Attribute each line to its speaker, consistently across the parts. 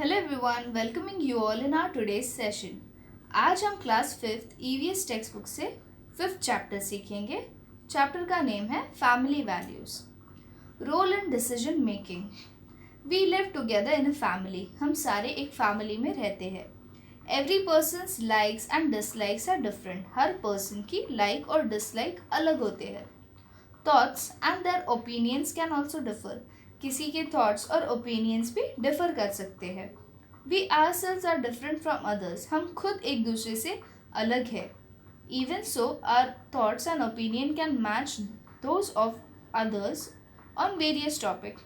Speaker 1: Hello everyone, welcoming you all in our today's session. आज हम class 5th EVS text book से 5th chapter सीखेंगे। Chapter का name है family values. Role in decision making. We live together in a family. हम सारे एक family में रहते हैं। Every persons likes and dislikes are different. हर पर्सन की लाइक और डिसलाइक अलग होते हैं। Thoughts and their opinions can also differ. किसी के थॉट्स और ओपिनियंस भी डिफर कर सकते हैं। We ourselves are different from others. हम खुद एक दूसरे से अलग है। Even so our thoughts and opinion can match those of others on various topic.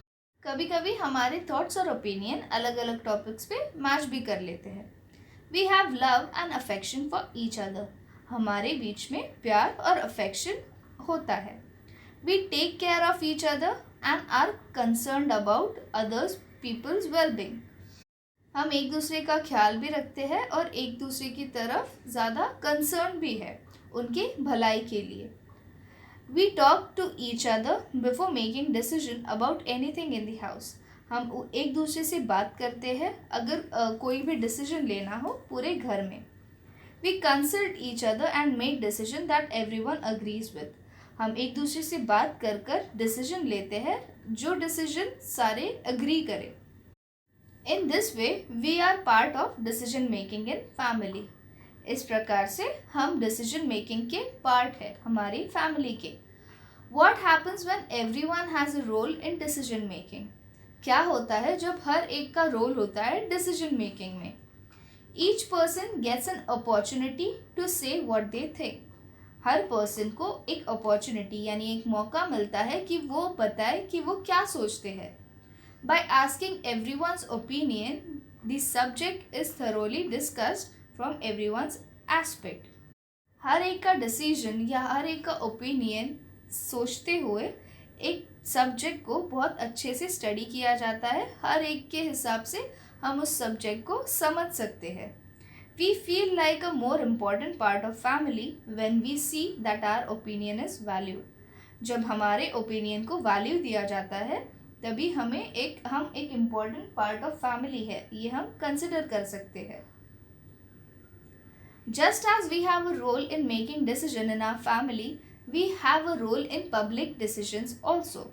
Speaker 1: कभी कभी हमारे थॉट्स और ओपिनियन अलग अलग टॉपिक्स पे मैच भी कर लेते हैं। We have love and affection for each other. हमारे बीच में प्यार और अफेक्शन होता है। We take care of each other and are concerned about others people's well-being. हम एक दूसरे का ख्याल भी रखते हैं और एक दूसरे की तरफ ज़्यादा कंसर्न भी है उनके भलाई के लिए। We talk to each other before making decision about anything in the house. हम एक दूसरे से बात करते हैं अगर कोई भी डिसीजन लेना हो पूरे घर में। We consult each other and make decision that everyone agrees with. हम एक दूसरे से बात कर कर डिसीजन लेते हैं जो डिसीजन सारे अग्री करें। In this way we are part of decision making in family. इस प्रकार से हम डिसीजन मेकिंग के पार्ट है हमारी फैमिली के। What happens when everyone has a role in decision making? क्या होता है जब हर एक का रोल होता है डिसीजन मेकिंग में। Each person gets an opportunity to say what they think. Her person को एक अपॉर्चुनिटी यानी एक मौका मिलता है कि वो बताए कि वो क्या सोचते हैं। By asking everyone's opinion, the subject is thoroughly discussed from everyone's aspect. हर एक का डिसीजन या हर एक का ओपिनियन सोचते हुए एक सब्जेक्ट को बहुत अच्छे से स्टडी किया जाता है। हर एक के हिसाब से हम उस सब्जेक्ट को समझ सकते हैं। We feel like a more important part of family when we see that our opinion is valued. जब हमारे ओपिनियन को वैल्यू दिया जाता है तभी हम एक इम्पॉर्टेंट पार्ट ऑफ फैमिली है ये हम कंसिडर कर सकते हैं। Just as we have a role in making decision in our family, we have a role in public decisions also.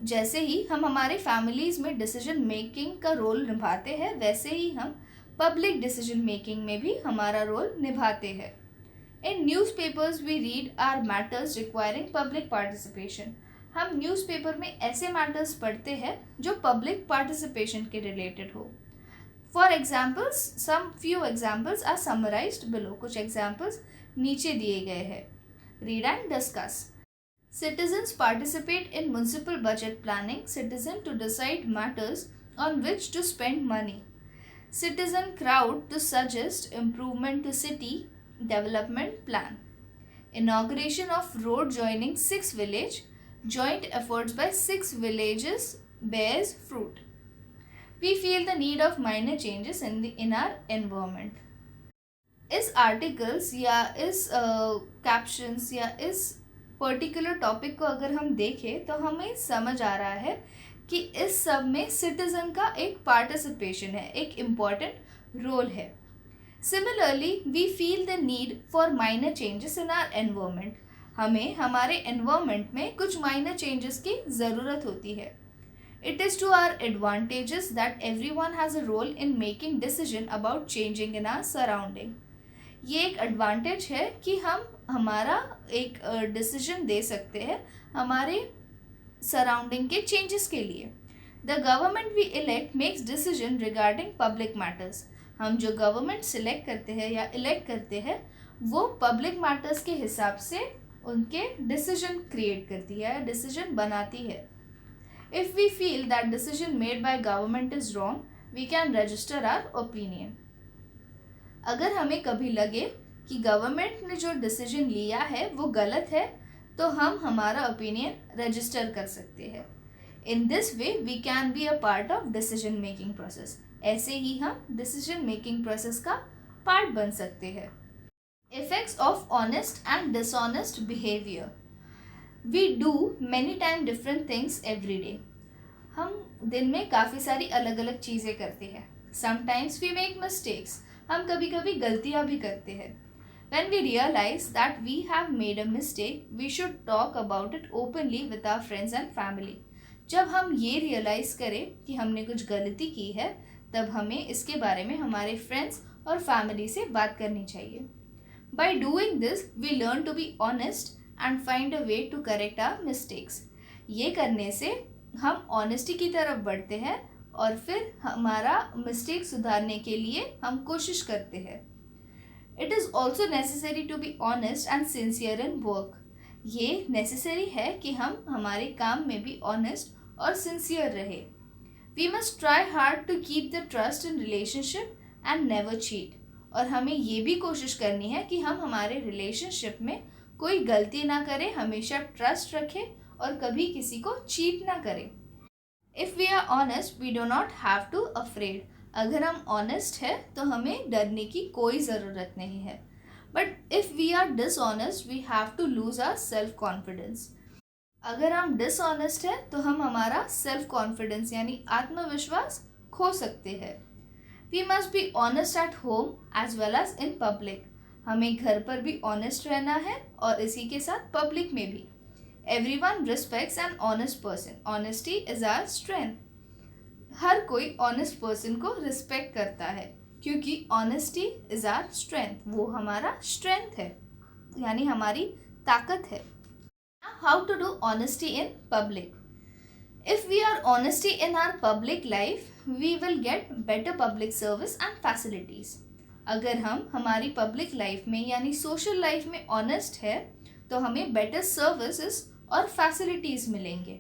Speaker 1: जैसे ही हम हमारे फैमिलीज में डिसीजन मेकिंग का रोल निभाते हैं वैसे ही हम पब्लिक डिसीजन मेकिंग में भी हमारा रोल निभाते हैं। In newspapers we read are matters requiring public participation. हम न्यूज़पेपर में ऐसे मैटर्स पढ़ते हैं जो पब्लिक पार्टिसिपेशन के रिलेटेड हो। For examples some few examples are summarized below. कुछ एग्जाम्पल्स नीचे दिए गए हैं। Read and discuss. Citizens participate in municipal budget planning. Citizen to decide matters on which to spend money. Citizen crowd to suggest improvement to city development plan. Inauguration of road joining 6 village. Joint efforts by 6 villages bears fruit. We feel the need of minor changes in our environment. इस articles या इस captions या इस particular topic को अगर हम देखें तो हमें समझ आ रहा है कि इस सब में सिटीजन का एक पार्टिसिपेशन है, एक इम्पॉर्टेंट रोल है। Similarly we feel the need for minor changes in our environment. हमें हमारे एनवायरनमेंट में कुछ माइनर चेंजेस की ज़रूरत होती है। It is to our advantages that everyone has a role in making decision about changing in our surrounding. ये एक एडवांटेज है कि हम हमारा एक डिसीजन दे सकते हैं हमारे सराउंडिंग के चेंजेस के लिए। The government we elect makes decision regarding public matters. हम जो गवर्नमेंट सिलेक्ट करते हैं या इलेक्ट करते हैं वो पब्लिक मैटर्स के हिसाब से उनके डिसीजन क्रिएट करती है, डिसीजन बनाती है। If we feel that decision made by government is wrong we can register our opinion. अगर हमें कभी लगे कि गवर्नमेंट ने जो डिसीजन लिया है वो गलत है तो हम हमारा ओपिनियन रजिस्टर कर सकते हैं। In this way we can be a part of decision making process. ऐसे ही हम डिसीजन मेकिंग प्रोसेस का पार्ट बन सकते हैं। Effects of honest and dishonest behaviour. We do many time different things every day. हम दिन में काफ़ी सारी अलग अलग चीज़ें करते हैं. Sometimes we make mistakes. हम कभी कभी गलतियाँ भी करते हैं. When we realize that we have made a mistake, we should talk about it openly with our friends and family. जब हम ये रियलाइज करें कि हमने कुछ गलती की है, तब हमें इसके बारे में हमारे फ्रेंड्स और फैमिली से बात करनी चाहिए. By doing this, we learn to be honest and find a way to correct our mistakes. ये करने से हम ऑनेस्टी की तरफ बढ़ते हैं और फिर हमारा मिस्टेक सुधारने के लिए हम कोशिश करते हैं. It is also necessary to be honest and sincere in work. ये necessary है कि हम हमारे काम में भी honest और sincere रहे. We must try hard to keep the trust in relationship and never cheat. और हमें ये भी कोशिश करनी है कि हम हमारे relationship में कोई गलती ना करें, हमेशा trust रखें और कभी किसी को cheat ना करें. If we are honest, we do not have to afraid. अगर हम ऑनेस्ट है तो हमें डरने की कोई ज़रूरत नहीं है. But if we are dishonest we have to lose our self confidence. अगर हम डिसऑनेस्ट है तो हम हमारा सेल्फ कॉन्फिडेंस यानी आत्मविश्वास खो सकते हैं. We must be honest at home as well as in public. हमें घर पर भी ऑनेस्ट रहना है और इसी के साथ पब्लिक में भी. Everyone respects an honest person. Honesty is our strength. हर कोई ऑनेस्ट पर्सन को रिस्पेक्ट करता है क्योंकि ऑनेस्टी इज आवर स्ट्रेंथ. वो हमारा स्ट्रेंथ है यानी हमारी ताकत है. How to do honesty in public. If we are honesty in our public life we will get better public service and facilities. अगर हम हमारी पब्लिक लाइफ में यानी सोशल लाइफ में ऑनेस्ट है तो हमें बेटर सर्विसेज और फैसिलिटीज़ मिलेंगे.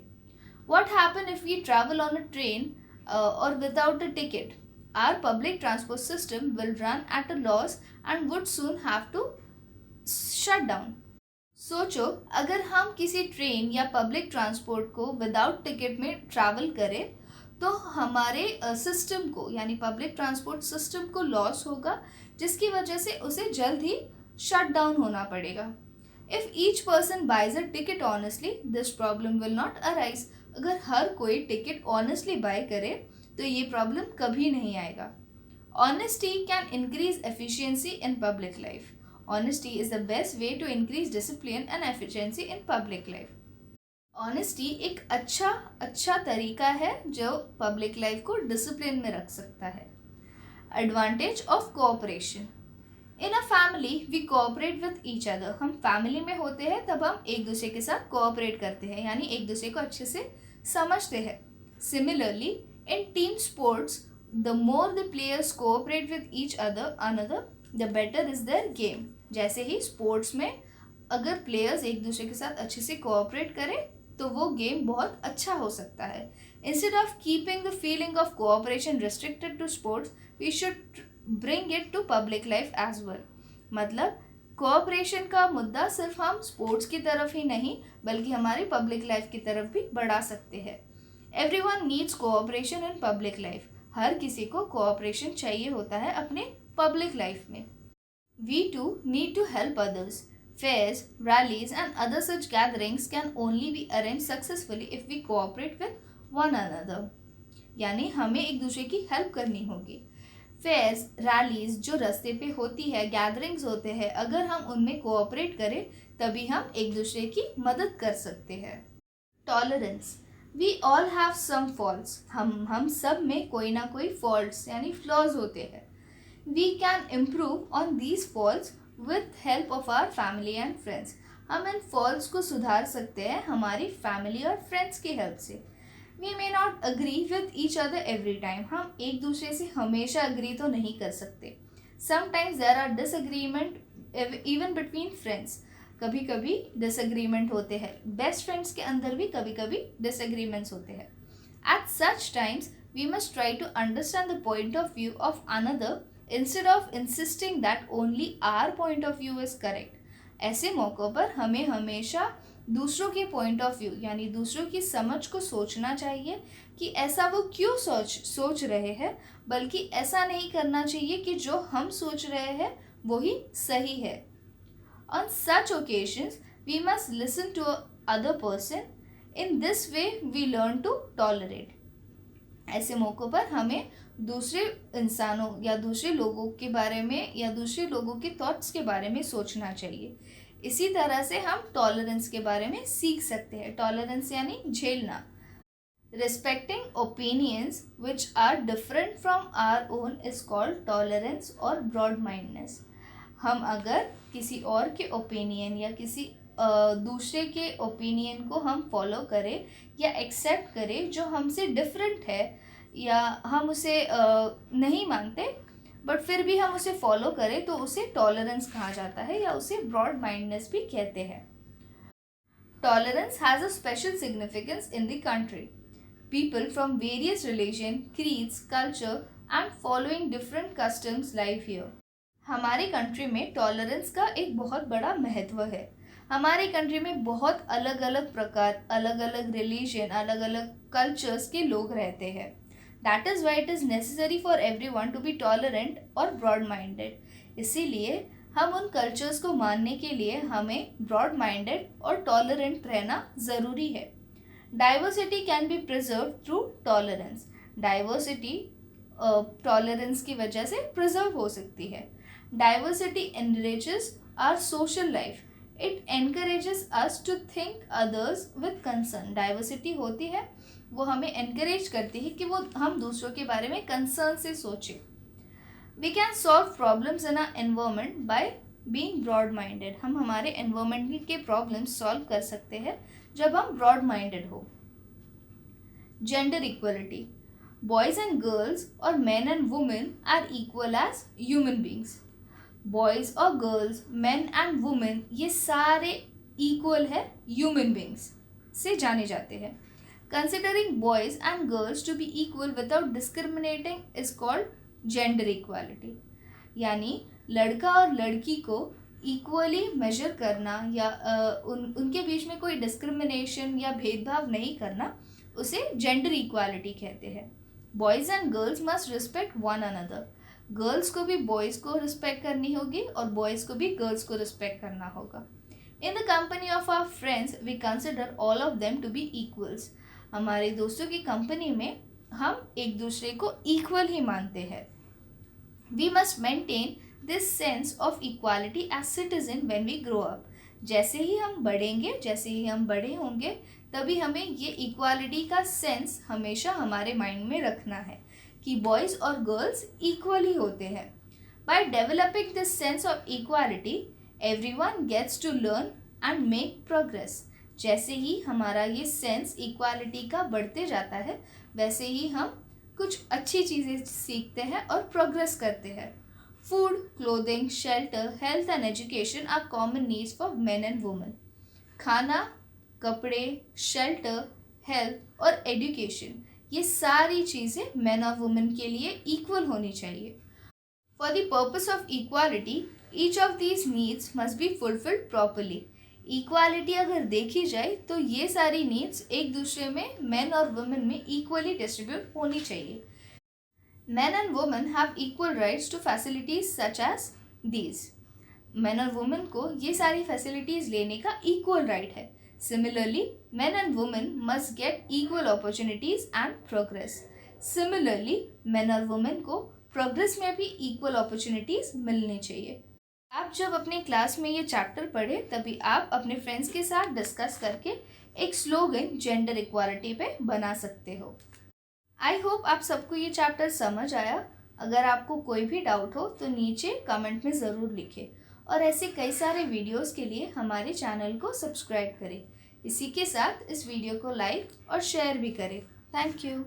Speaker 1: What happen if we travel on a train or without a ticket? Our public transport system will run at a loss and would soon have to shut down. सोचो अगर हम किसी train या public transport को without ticket में travel करें तो हमारे सिस्टम को यानी पब्लिक ट्रांसपोर्ट सिस्टम को लॉस होगा जिसकी वजह से उसे जल्द ही शट डाउन होना पड़ेगा. If each person buys a ticket honestly this problem will not arise. अगर हर कोई टिकट ऑनेस्टली बाय करे तो ये प्रॉब्लम कभी नहीं आएगा. Honesty can increase efficiency in public life. Honesty is the best way to increase discipline and efficiency in public life. Honesty एक अच्छा तरीका है जो पब्लिक लाइफ को डिसिप्लिन में रख सकता है. Advantage of cooperation. In a family we cooperate with each other. हम फैमिली में होते हैं तब हम एक दूसरे के साथ कोऑपरेट करते हैं यानी एक दूसरे को अच्छे से समझते हैं. Similarly in team sports the more the players cooperate with each another the better is their game. जैसे ही स्पोर्ट्स में अगर प्लेयर्स एक दूसरे के साथ अच्छे से कोऑपरेट करें तो वो गेम बहुत अच्छा हो सकता है. Instead of keeping the feeling of cooperation restricted to sports we should bring it to public life as well. मतलब कोऑपरेशन का मुद्दा सिर्फ हम स्पोर्ट्स की तरफ ही नहीं बल्कि हमारी पब्लिक लाइफ की तरफ भी बढ़ा सकते हैं. Everyone needs cooperation in public life. हर किसी को कोऑपरेशन चाहिए होता है अपने पब्लिक लाइफ में. We too need to help others. Fairs, rallies and other such gatherings can only be arranged successfully if we cooperate with one another. यानी हमें एक दूसरे की हेल्प करनी होगी. फेयर्स रैलीज जो रास्ते पे होती है, गैदरिंग्स होते हैं, अगर हम उनमें कोऑपरेट करें तभी हम एक दूसरे की मदद कर सकते हैं. Tolerance. We all have some faults. हम सब में कोई ना कोई फॉल्ट्स यानी फ्लॉज होते हैं. We can improve on these faults with help of our family and friends. हम इन फॉल्ट्स को सुधार सकते हैं हमारी फैमिली और फ्रेंड्स की हेल्प से. We may not agree with each other every time. हम एक दूसरे से हमेशा अग्री तो नहीं कर सकते. Sometimes there are disagreement even between friends. कभी कभी डिसएग्रीमेंट होते हैं. बेस्ट फ्रेंड्स के अंदर भी कभी कभी डिसएग्रीमेंट्स होते हैं. At such times we must try to understand the point of view of another instead of insisting that only our point of view is correct. ऐसे मौक़ों पर हमें हमेशा दूसरों के पॉइंट ऑफ व्यू यानी दूसरों की समझ को सोचना चाहिए कि ऐसा वो क्यों सोच रहे हैं, बल्कि ऐसा नहीं करना चाहिए कि जो हम सोच रहे हैं वही सही है. On such occasions, we must listen to other person. In this way, we learn to tolerate. ऐसे मौक़ों पर हमें दूसरे इंसानों या दूसरे लोगों के बारे में या दूसरे लोगों के थॉट्स के बारे में सोचना चाहिए। इसी तरह से हम टॉलरेंस के बारे में सीख सकते हैं। टॉलरेंस यानी झेलना। Respecting opinions which are different from our own is called tolerance और ब्रॉड माइंडनेस। हम अगर किसी और के ओपिनियन या किसी दूसरे के ओपिनियन को हम फॉलो करें या एक्सेप्ट करें जो हमसे डिफरेंट है या हम उसे नहीं मानते बट फिर भी हम उसे फॉलो करें तो उसे टॉलरेंस कहा जाता है या उसे ब्रॉड माइंडनेस भी कहते हैं। Tolerance has a special significance in the country. People from various religion, creeds, culture and following different customs live here. हमारी कंट्री में टॉलरेंस का एक बहुत बड़ा महत्व है। हमारी कंट्री में बहुत अलग अलग प्रकार, अलग अलग रिलीजन, अलग अलग कल्चर्स के लोग रहते हैं। That is why it is necessary for everyone to be tolerant और ब्रॉड माइंडेड। इसीलिए हम उन कल्चर्स को मानने के लिए हमें ब्रॉड माइंडेड और टॉलरेंट रहना ज़रूरी है। Diversity can be preserve through tolerance. Diversity tolerance की वजह से प्रिजर्व हो सकती है। Diversity enriches our social life. It encourages us to think others with concern. Diversity होती है वो हमें एनकरेज करती है कि वो हम दूसरों के बारे में कंसर्न से सोचें। We can solve problems in our environment by being broad minded. हम हमारे एनवायरनमेंट के प्रॉब्लम्स सॉल्व कर सकते हैं जब हम ब्रॉड माइंडेड हो। Gender equality. Boys and girls और man and women are equal as human beings. Boys और गर्ल्स, मैन एंड वुमेन ये सारे इक्वल है ह्यूमन बींग्स से जाने जाते हैं। Considering boys and girls to be equal without discriminating is called gender equality. यानी लड़का और लड़की को इक्वली मेजर करना या उनके बीच में कोई डिस्क्रिमिनेशन या भेदभाव नहीं करना, उसे जेंडर इक्वालिटी कहते हैं। Boys and girls must respect one another. Girls को भी बॉयज़ को रिस्पेक्ट करनी होगी और बॉयज़ को भी गर्ल्स को रिस्पेक्ट करना होगा। In the company of our friends we consider all of them to be equals. हमारे दोस्तों की कंपनी में हम एक दूसरे को इक्वल ही मानते हैं। We must maintain this sense of equality as citizen when we grow up. जैसे ही हम बढ़ेंगे, जैसे ही हम बड़े होंगे, तभी हमें ये इक्वालिटी का सेंस हमेशा हमारे माइंड में रखना है कि बॉयज़ और गर्ल्स इक्वली होते हैं। By developing this sense of equality everyone gets to learn and make progress. जैसे ही हमारा ये सेंस इक्वालिटी का बढ़ते जाता है वैसे ही हम कुछ अच्छी चीज़ें सीखते हैं और प्रोग्रेस करते हैं। Food, clothing, shelter, health and education are common needs for men and women. खाना, कपड़े, शेल्टर, हेल्थ और एजुकेशन ये सारी चीज़ें मैन और वुमेन के लिए इक्वल होनी चाहिए। For the purpose of equality each of these needs must be fulfilled properly. Equality अगर देखी जाए तो ये सारी नीड्स एक दूसरे में मैन और वुमेन में इक्वली डिस्ट्रीब्यूट होनी चाहिए। Man and women have equal rights to facilities such as these. Man और वुमेन को ये सारी फैसिलिटीज़ लेने का इक्वल राइट है। Similarly, men and women must get equal opportunities and progress. Similarly, men और women को प्रोग्रेस में भी इक्वल अपॉर्चुनिटीज़ मिलनी चाहिए। आप जब अपने क्लास में ये चैप्टर पढ़े तभी आप अपने फ्रेंड्स के साथ डिस्कस करके एक स्लोगन जेंडर इक्वालिटी पे बना सकते हो। आई होप आप सबको ये चैप्टर समझ आया। अगर आपको कोई भी डाउट हो तो नीचे कमेंट में ज़रूर लिखें और ऐसे कई सारे वीडियोस के लिए हमारे चैनल को सब्सक्राइब करें। इसी के साथ इस वीडियो को लाइक और शेयर भी करें। Thank you.